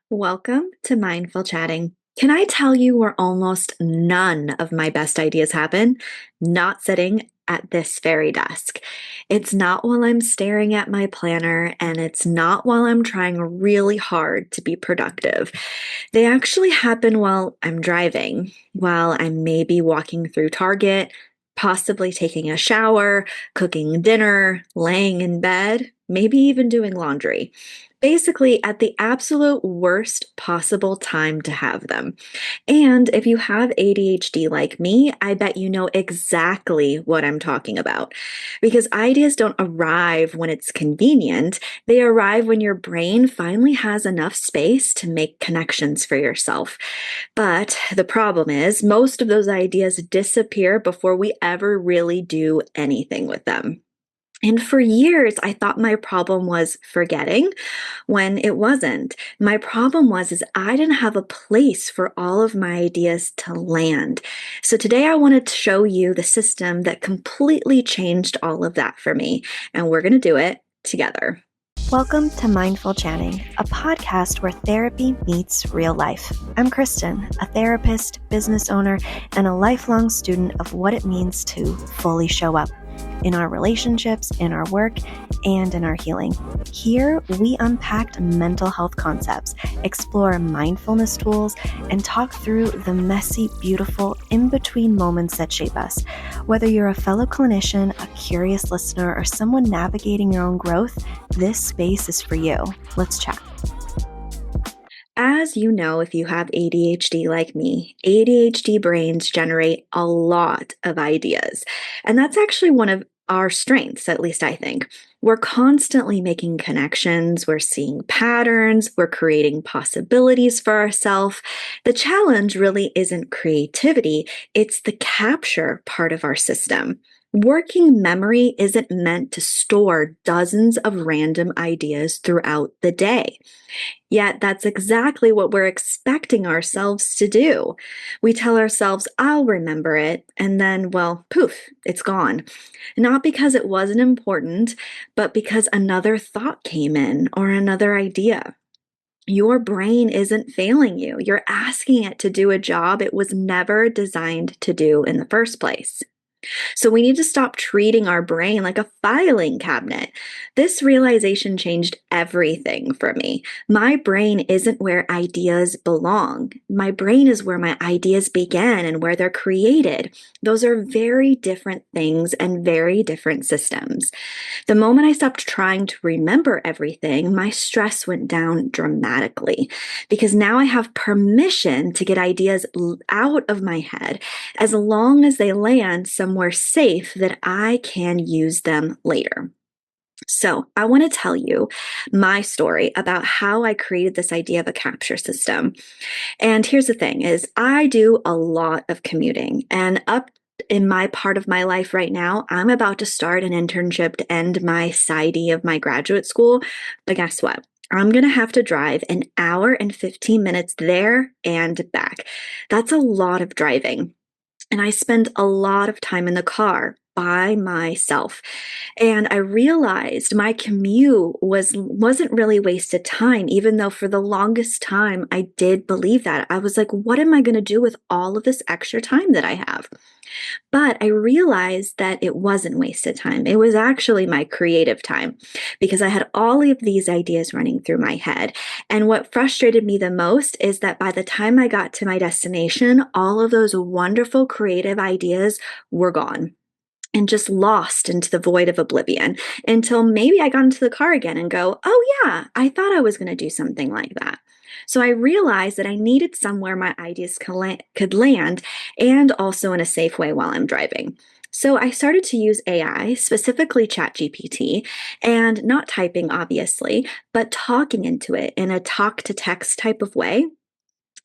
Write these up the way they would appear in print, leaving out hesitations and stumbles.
Welcome to Mindful Chatting. Can I tell you where almost none of my best ideas happen? Not sitting at this very desk. It's not while I'm staring at my planner, and it's not while I'm trying really hard to be productive. They actually happen while I'm driving, while I'm maybe walking through Target, possibly taking a shower, cooking dinner, laying in bed, maybe even doing laundry. Basically, at the absolute worst possible time to have them. And if you have ADHD like me, I bet you know exactly what I'm talking about. Because ideas don't arrive when it's convenient, they arrive when your brain finally has enough space to make connections for yourself. But the problem is, most of those ideas disappear before we ever really do anything with them. And for years, I thought my problem was forgetting when it wasn't. My problem was I didn't have a place for all of my ideas to land. So today I wanted to show you the system that completely changed all of that for me, and we're going to do it together. Welcome to Mindful Chatting, a podcast where therapy meets real life. I'm Kristen, a therapist, business owner, and a lifelong student of what it means to fully show up in our relationships, in our work, and in our healing. Here, we unpack mental health concepts, explore mindfulness tools, and talk through the messy, beautiful, in-between moments that shape us. Whether you're a fellow clinician, a curious listener, or someone navigating your own growth, this space is for you. Let's chat. As you know, if you have ADHD like me, ADHD brains generate a lot of ideas. And that's actually one of our strengths, at least I think. We're constantly making connections, we're seeing patterns, we're creating possibilities for ourselves. The challenge really isn't creativity, it's the capture part of our system. Working memory isn't meant to store dozens of random ideas throughout the day. Yet that's exactly what we're expecting ourselves to do. We tell ourselves, I'll remember it, and then, well, poof, it's gone. Not because it wasn't important, but because another thought came in or another idea. Your brain isn't failing you. You're asking it to do a job it was never designed to do in the first place. So we need to stop treating our brain like a filing cabinet. This realization changed everything for me. My brain isn't where ideas belong. My brain is where my ideas begin and where they're created. Those are very different things and very different systems. The moment I stopped trying to remember everything, my stress went down dramatically because now I have permission to get ideas out of my head as long as they land somewhere safe that I can use them later. So, I want to tell you my story about how I created this idea of a capture system. And here's the thing is I do a lot of commuting, and up in my part of my life right now, I'm about to start an internship to end my PsyD of my graduate school. But guess what? I'm going to have to drive an hour and 15 minutes there and back. That's a lot of driving. And I spend a lot of time in the car by myself. And I realized my commute wasn't really wasted time, even though for the longest time I did believe that. I was like, what am I going to do with all of this extra time that I have? But I realized that it wasn't wasted time. It was actually my creative time because I had all of these ideas running through my head. And what frustrated me the most is that by the time I got to my destination, all of those wonderful creative ideas were gone and just lost into the void of oblivion until maybe I got into the car again and go, oh, yeah, I thought I was going to do something like that. So I realized that I needed somewhere my ideas could land and also in a safe way while I'm driving. So I started to use AI, specifically ChatGPT, and not typing, obviously, but talking into it in a talk to text type of way,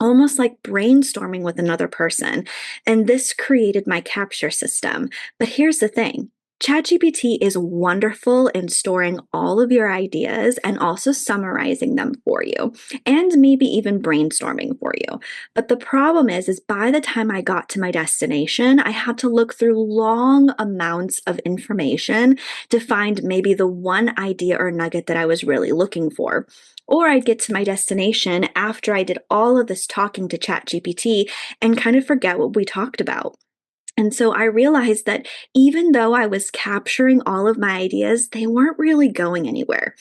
almost like brainstorming with another person. And this created my capture system. But here's the thing. ChatGPT is wonderful in storing all of your ideas and also summarizing them for you, and maybe even brainstorming for you. But the problem is by the time I got to my destination, I had to look through long amounts of information to find maybe the one idea or nugget that I was really looking for. Or I'd get to my destination after I did all of this talking to ChatGPT and kind of forget what we talked about. And so I realized that even though I was capturing all of my ideas, they weren't really going anywhere.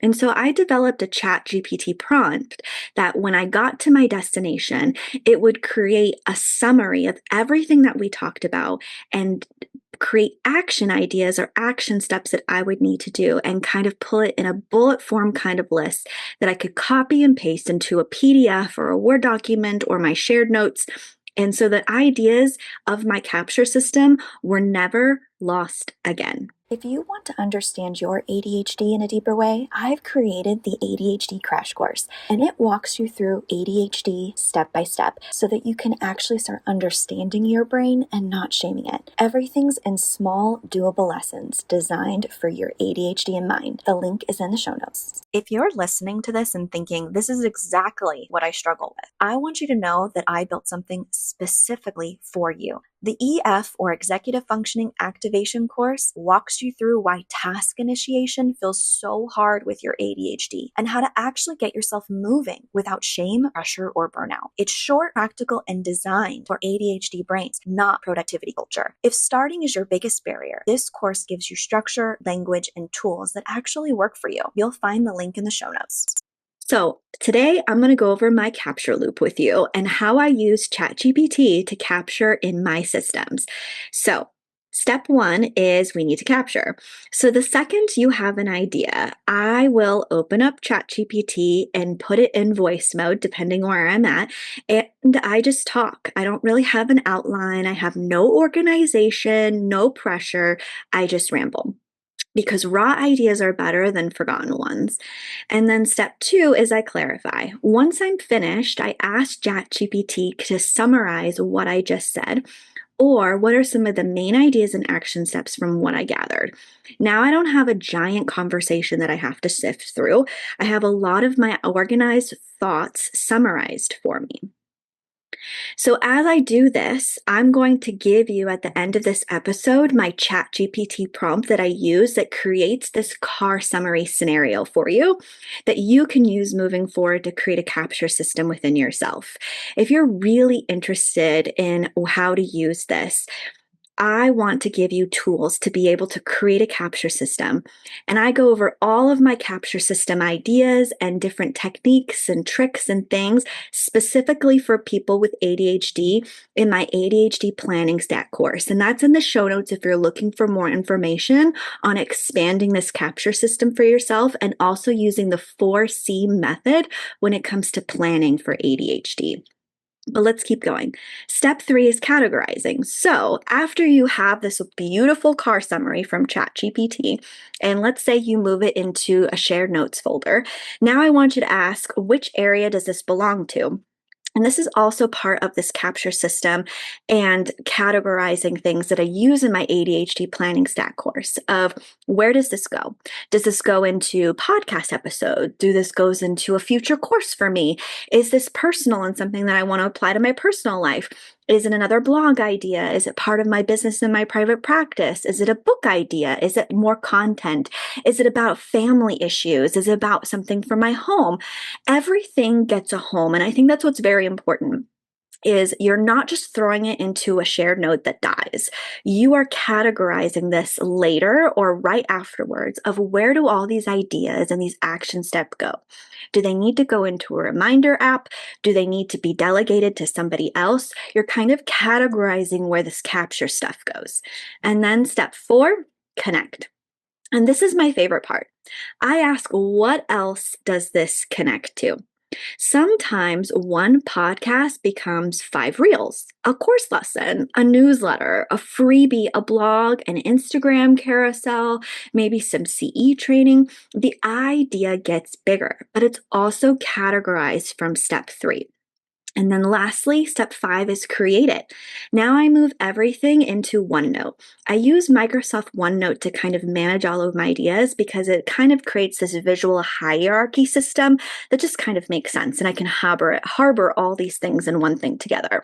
And so I developed a ChatGPT prompt that when I got to my destination, it would create a summary of everything that we talked about and create action ideas or action steps that I would need to do and kind of pull it in a bullet form kind of list that I could copy and paste into a PDF or a Word document or my shared notes. And so the ideas of my capture system were never lost again. If you want to understand your ADHD in a deeper way, I've created the ADHD Crash Course, and it walks you through ADHD step by step so that you can actually start understanding your brain and not shaming it. Everything's in small, doable lessons designed for your ADHD in mind. The link is in the show notes. If you're listening to this and thinking, this is exactly what I struggle with, I want you to know that I built something specifically for you. The EF, or Executive Functioning Activation course, walks you through why task initiation feels so hard with your ADHD and how to actually get yourself moving without shame, pressure, or burnout. It's short, practical, and designed for ADHD brains, not productivity culture. If starting is your biggest barrier, this course gives you structure, language, and tools that actually work for you. You'll find the link in the show notes. So today I'm going to go over my capture loop with you and how I use ChatGPT to capture in my systems. So step one is we need to capture. So the second you have an idea, I will open up ChatGPT and put it in voice mode, depending where I'm at, and I just talk. I don't really have an outline. I have no organization, no pressure. I just ramble, because raw ideas are better than forgotten ones. And then step two is I clarify. Once I'm finished, I ask ChatGPT to summarize what I just said, or what are some of the main ideas and action steps from what I gathered. Now I don't have a giant conversation that I have to sift through. I have a lot of my organized thoughts summarized for me. So as I do this, I'm going to give you at the end of this episode my ChatGPT prompt that I use that creates this car summary scenario for you that you can use moving forward to create a capture system within yourself. If you're really interested in how to use this, I want to give you tools to be able to create a capture system. And I go over all of my capture system ideas and different techniques and tricks and things specifically for people with ADHD in my ADHD planning stat course. And that's in the show notes if you're looking for more information on expanding this capture system for yourself and also using the 4C method when it comes to planning for ADHD. But let's keep going. Step three is categorizing. So after you have this beautiful car summary from ChatGPT, and let's say you move it into a shared notes folder, now I want you to ask, which area does this belong to? And this is also part of this capture system and categorizing things that I use in my ADHD planning stat course of where does this go? Does this go into podcast episode? Do this goes into a future course for me? Is this personal and something that I want to apply to my personal life? Is it another blog idea? Is it part of my business and my private practice? Is it a book idea? Is it more content? Is it about family issues? Is it about something for my home? Everything gets a home. And I think that's what's very important is you're not just throwing it into a shared note that dies. You are categorizing this later or right afterwards of where do all these ideas and these action steps go? Do they need to go into a reminder app? Do they need to be delegated to somebody else? You're kind of categorizing where this capture stuff goes. And then step four, connect. And this is my favorite part. I ask, what else does this connect to? Sometimes one podcast becomes 5 reels, a course lesson, a newsletter, a freebie, a blog, an Instagram carousel, maybe some CE training. The idea gets bigger, but it's also categorized from step three. And then lastly, step 5 is create it. Now I move everything into OneNote. I use Microsoft OneNote to kind of manage all of my ideas because it kind of creates this visual hierarchy system that just kind of makes sense. And I can harbor all these things in one thing together.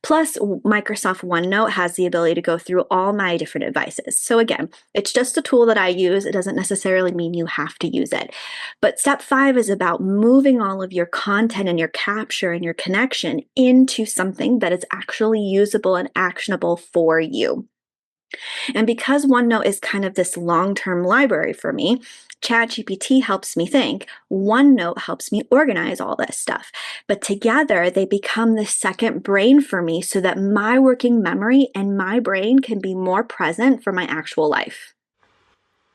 Plus, Microsoft OneNote has the ability to go through all my different devices. So again, it's just a tool that I use. It doesn't necessarily mean you have to use it. But step 5 is about moving all of your content and your capture and your connection into something that is actually usable and actionable for you. And because OneNote is kind of this long-term library for me, ChatGPT helps me think. OneNote helps me organize all this stuff. But together, they become the second brain for me so that my working memory and my brain can be more present for my actual life.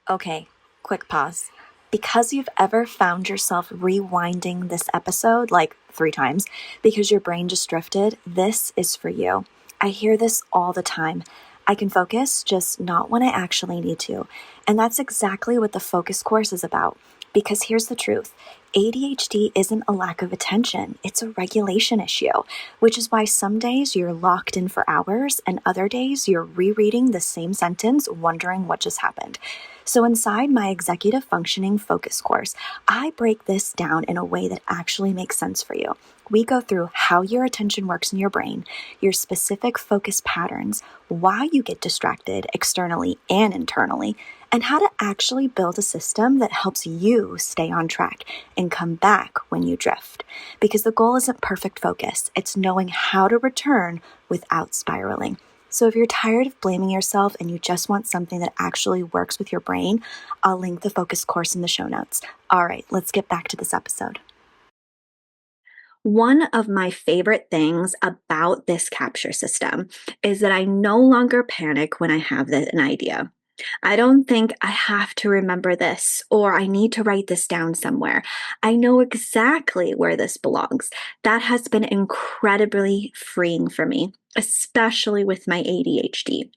Okay, quick pause. Because you've ever found yourself rewinding this episode like 3 times because your brain just drifted, this is for you. I hear this all the time. I can focus, just not when I actually need to. And that's exactly what the focus course is about. Because here's the truth. ADHD isn't a lack of attention, it's a regulation issue, which is why some days you're locked in for hours and other days you're rereading the same sentence wondering what just happened. So inside my executive functioning focus course, I break this down in a way that actually makes sense for you. We go through how your attention works in your brain, your specific focus patterns, why you get distracted externally and internally, and how to actually build a system that helps you stay on track and come back when you drift. Because the goal isn't perfect focus, it's knowing how to return without spiraling. So if you're tired of blaming yourself and you just want something that actually works with your brain, I'll link the focus course in the show notes. All right, let's get back to this episode. One of my favorite things about this capture system is that I no longer panic when I have an idea. I don't think I have to remember this or I need to write this down somewhere. I know exactly where this belongs. That has been incredibly freeing for me, especially with my ADHD.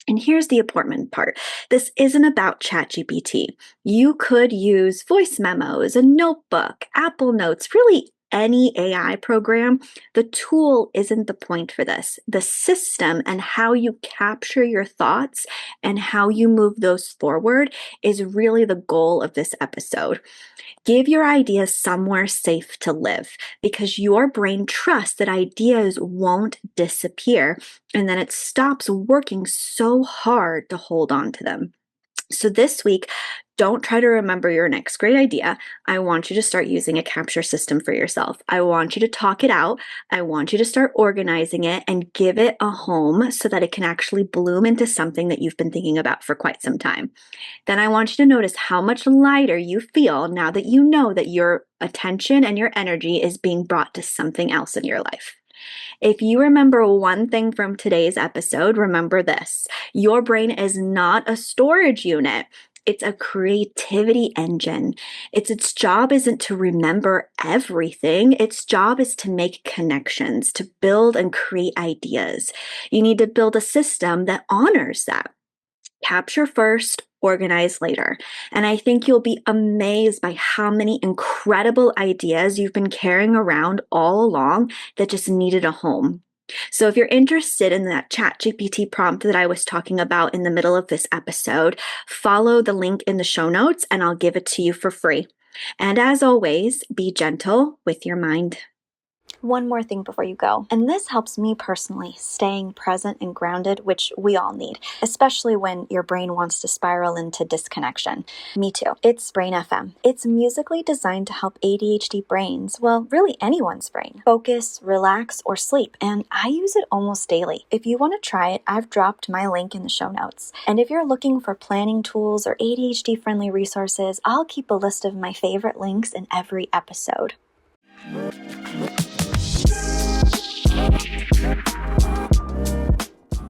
And here's the important part. This isn't about ChatGPT. You could use voice memos, a notebook, Apple Notes, really any AI program. The tool isn't the point for this. The system and how you capture your thoughts and how you move those forward is really the goal of this episode. Give your ideas somewhere safe to live because your brain trusts that ideas won't disappear and then it stops working so hard to hold on to them. So this week, don't try to remember your next great idea. I want you to start using a capture system for yourself. I want you to talk it out. I want you to start organizing it and give it a home so that it can actually bloom into something that you've been thinking about for quite some time. Then I want you to notice how much lighter you feel now that you know that your attention and your energy is being brought to something else in your life. If you remember one thing from today's episode, remember this. Your brain is not a storage unit. It's a creativity engine. Its job isn't to remember everything. Its job is to make connections, to build and create ideas. You need to build a system that honors that. Capture first, organize later. And I think you'll be amazed by how many incredible ideas you've been carrying around all along that just needed a home. So if you're interested in that ChatGPT prompt that I was talking about in the middle of this episode, follow the link in the show notes and I'll give it to you for free. And as always, be gentle with your mind. One more thing before you go, and this helps me personally, staying present and grounded, which we all need, especially when your brain wants to spiral into disconnection. Me too. It's Brain FM. It's musically designed to help ADHD brains, well, really anyone's brain, focus, relax, or sleep, and I use it almost daily. If you want to try it, I've dropped my link in the show notes. And if you're looking for planning tools or ADHD-friendly resources, I'll keep a list of my favorite links in every episode.